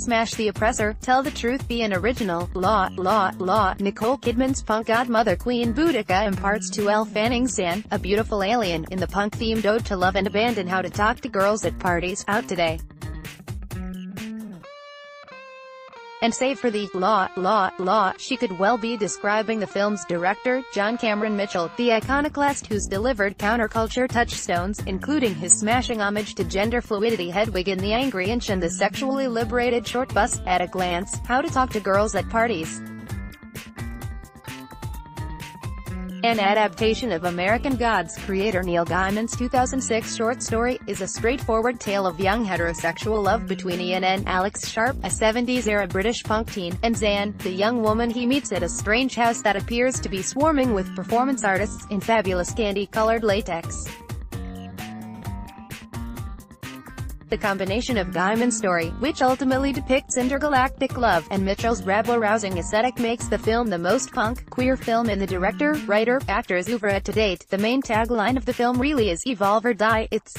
smash the oppressor, tell the truth, be an original, law. Nicole Kidman's punk godmother Queen Boadicea imparts to Elle Fanning's Zan, a beautiful alien, in the punk-themed ode to love and abandon. How to Talk to Girls at Parties, out today. And save for the law, she could well be describing the film's director, John Cameron Mitchell, the iconoclast who's delivered counterculture touchstones, including his smashing homage to gender fluidity Hedwig in The Angry Inch and the sexually liberated short bus. At a glance, How to Talk to Girls at Parties. An adaptation of American Gods creator Neil Gaiman's 2006 short story, is a straightforward tale of young heterosexual love between Ian and Alex Sharp, a 70s-era British punk teen, and Zan, the young woman he meets at a strange house that appears to be swarming with performance artists in fabulous candy-colored latex. The combination of Gaiman's story, which ultimately depicts intergalactic love, and Mitchell's rabble-rousing aesthetic makes the film the most punk, queer film in the director, writer, actor's oeuvre to date. The main tagline of the film really is "Evolve or Die." It's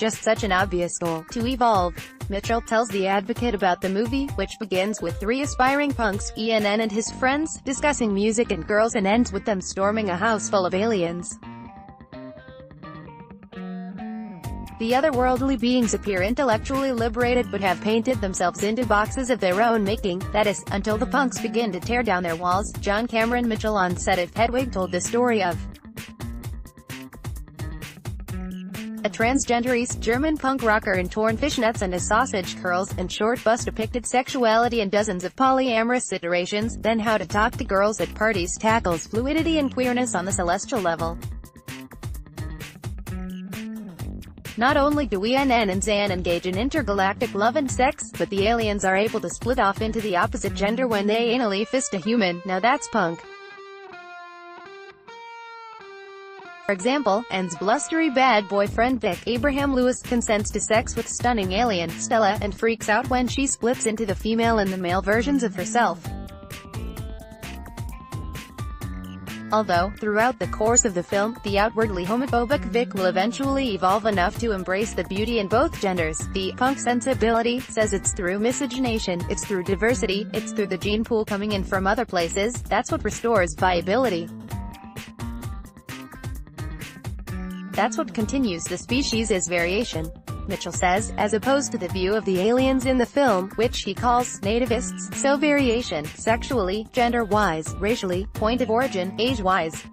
just such an obvious goal, to evolve. Mitchell tells The Advocate about the movie, which begins with three aspiring punks, Ian and his friends, discussing music and girls and ends with them storming a house full of aliens. The otherworldly beings appear intellectually liberated but have painted themselves into boxes of their own making, that is, until the punks begin to tear down their walls. John Cameron Mitchell on set of Hedwig told the story of a transgender East German punk rocker in torn fishnets and a sausage curls and short bus depicted sexuality in dozens of polyamorous iterations. Then How to Talk to Girls at Parties tackles fluidity and queerness on the celestial level. Not only do Ian and Zan engage in intergalactic love and sex, but the aliens are able to split off into the opposite gender when they anally fist a human. Now that's punk. For example, Anne's blustery bad boyfriend Vic, Abraham Lewis, consents to sex with stunning alien, Stella, and freaks out when she splits into the female and the male versions of herself. Although, throughout the course of the film, the outwardly homophobic Vic will eventually evolve enough to embrace the beauty in both genders. The punk sensibility says it's through miscegenation, it's through diversity, it's through the gene pool coming in from other places, that's what restores viability. That's what continues the species is variation. Mitchell says, as opposed to the view of the aliens in the film, which he calls nativists, so variation, sexually, gender-wise, racially, point of origin, age-wise.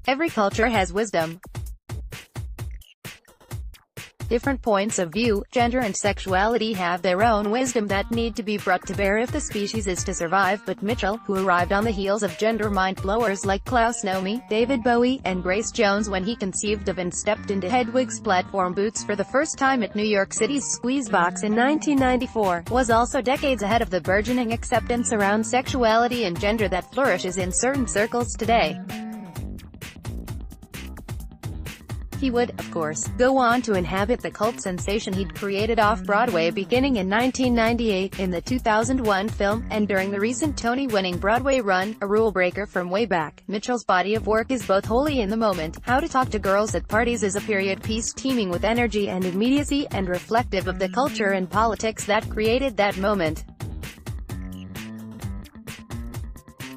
Every culture has wisdom. Different points of view, gender and sexuality have their own wisdom that need to be brought to bear if the species is to survive. But Mitchell, who arrived on the heels of gender mind-blowers like Klaus Nomi, David Bowie, and Grace Jones when he conceived of and stepped into Hedwig's platform boots for the first time at New York City's Squeezebox in 1994, was also decades ahead of the burgeoning acceptance around sexuality and gender that flourishes in certain circles today. He would, of course, go on to inhabit the cult sensation he'd created off-Broadway beginning in 1998, in the 2001 film, and during the recent Tony-winning Broadway run, a rule-breaker from way back. Mitchell's body of work is both wholly in the moment. How to Talk to Girls at Parties is a period piece teeming with energy and immediacy, and reflective of the culture and politics that created that moment.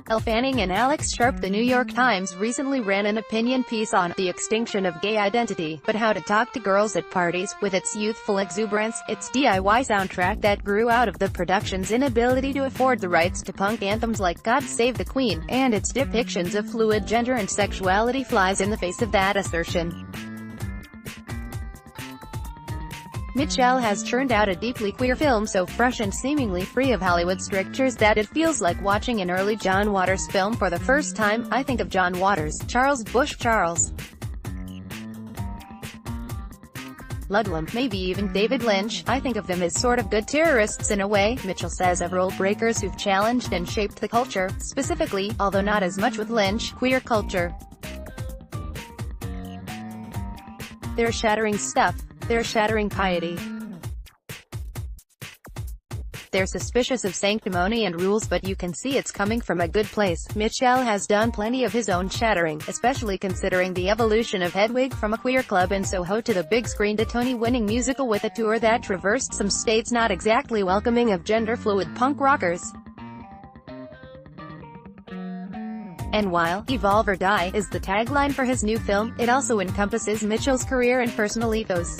Elle Fanning and Alex Sharp. The New York Times recently ran an opinion piece on the extinction of gay identity, but How to Talk to Girls at Parties, with its youthful exuberance, its DIY soundtrack that grew out of the production's inability to afford the rights to punk anthems like God Save the Queen, and its depictions of fluid gender and sexuality flies in the face of that assertion. Mitchell has churned out a deeply queer film so fresh and seemingly free of Hollywood strictures that it feels like watching an early John Waters film for the first time. I think of John Waters, Charles Busch Charles Ludlum, maybe even David Lynch. I think of them as sort of good terrorists in a way, Mitchell says of role breakers who've challenged and shaped the culture, specifically, although not as much with Lynch, queer culture. They're shattering stuff. They're shattering piety. They're suspicious of sanctimony and rules, but you can see it's coming from a good place. Mitchell has done plenty of his own shattering, especially considering the evolution of Hedwig from a queer club in Soho to the big screen to Tony-winning musical with a tour that traversed some states not exactly welcoming of gender-fluid punk rockers. And while "Evolve or Die" is the tagline for his new film, it also encompasses Mitchell's career and personal ethos.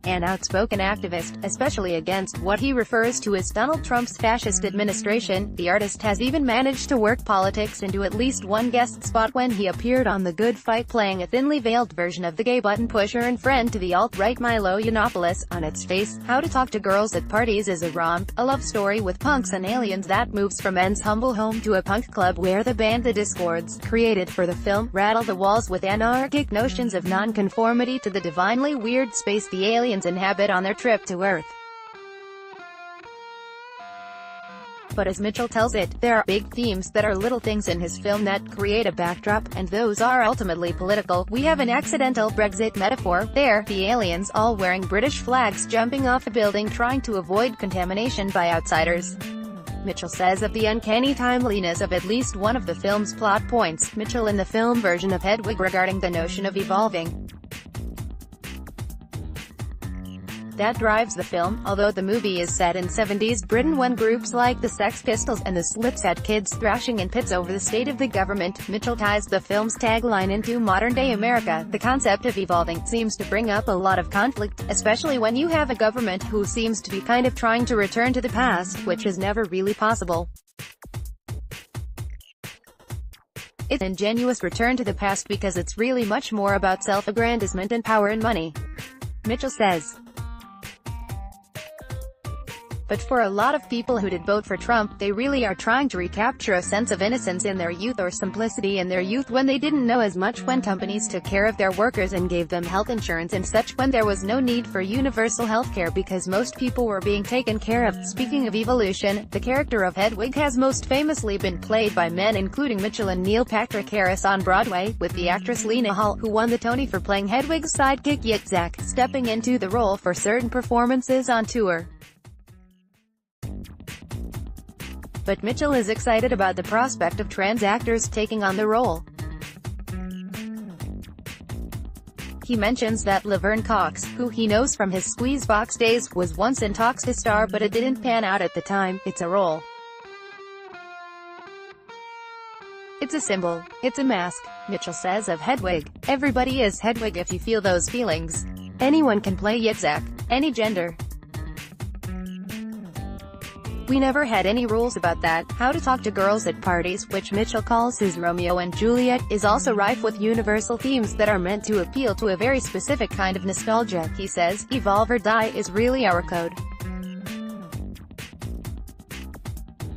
An outspoken activist, especially against what he refers to as Donald Trump's fascist administration, the artist has even managed to work politics into at least one guest spot when he appeared on The Good Fight playing a thinly veiled version of the gay button pusher and friend to the alt-right Milo Yiannopoulos. On its face, How to Talk to Girls at Parties is a romp, a love story with punks and aliens that moves from N's humble home to a punk club where the band The Discords, created for the film, rattle the walls with anarchic notions of non-conformity to the divinely weird space the aliens inhabit on their trip to Earth. But as Mitchell tells it, there are big themes that are little things in his film that create a backdrop, and those are ultimately political. We have an accidental Brexit metaphor there, the aliens all wearing British flags jumping off a building trying to avoid contamination by outsiders. Mitchell says of the uncanny timeliness of at least one of the film's plot points, Mitchell in the film version of Hedwig regarding the notion of evolving. That drives the film, although the movie is set in 70s Britain when groups like the Sex Pistols and the Slits had kids thrashing in pits over the state of the government. Mitchell ties the film's tagline into modern-day America. The concept of evolving seems to bring up a lot of conflict, especially when you have a government who seems to be kind of trying to return to the past, which is never really possible. It's an ingenuous return to the past because it's really much more about self-aggrandizement and power and money, Mitchell says. But for a lot of people who did vote for Trump, they really are trying to recapture a sense of innocence in their youth or simplicity in their youth when they didn't know as much, when companies took care of their workers and gave them health insurance and such, when there was no need for universal healthcare because most people were being taken care of. Speaking of evolution, the character of Hedwig has most famously been played by men including Mitchell and Neil Patrick Harris on Broadway, with the actress Lena Hall, who won the Tony for playing Hedwig's sidekick Yitzhak, stepping into the role for certain performances on tour. But Mitchell is excited about the prospect of trans actors taking on the role. He mentions that Laverne Cox, who he knows from his Squeezebox days, was once in talks to star but it didn't pan out at the time. It's a role. It's a symbol. It's a mask, Mitchell says of Hedwig. Everybody is Hedwig if you feel those feelings. Anyone can play Yitzhak. Any gender. We never had any rules about that. How to Talk to Girls at Parties, which Mitchell calls his Romeo and Juliet, is also rife with universal themes that are meant to appeal to a very specific kind of nostalgia. He says, "Evolve or Die" is really our code.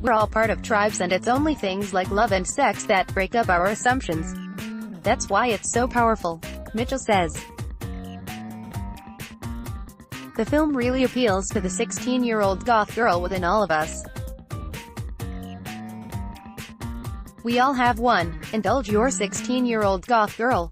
We're all part of tribes and it's only things like love and sex that break up our assumptions. That's why it's so powerful, Mitchell says. The film really appeals to the 16-year-old goth girl within all of us. We all have one. Indulge your 16-year-old goth girl.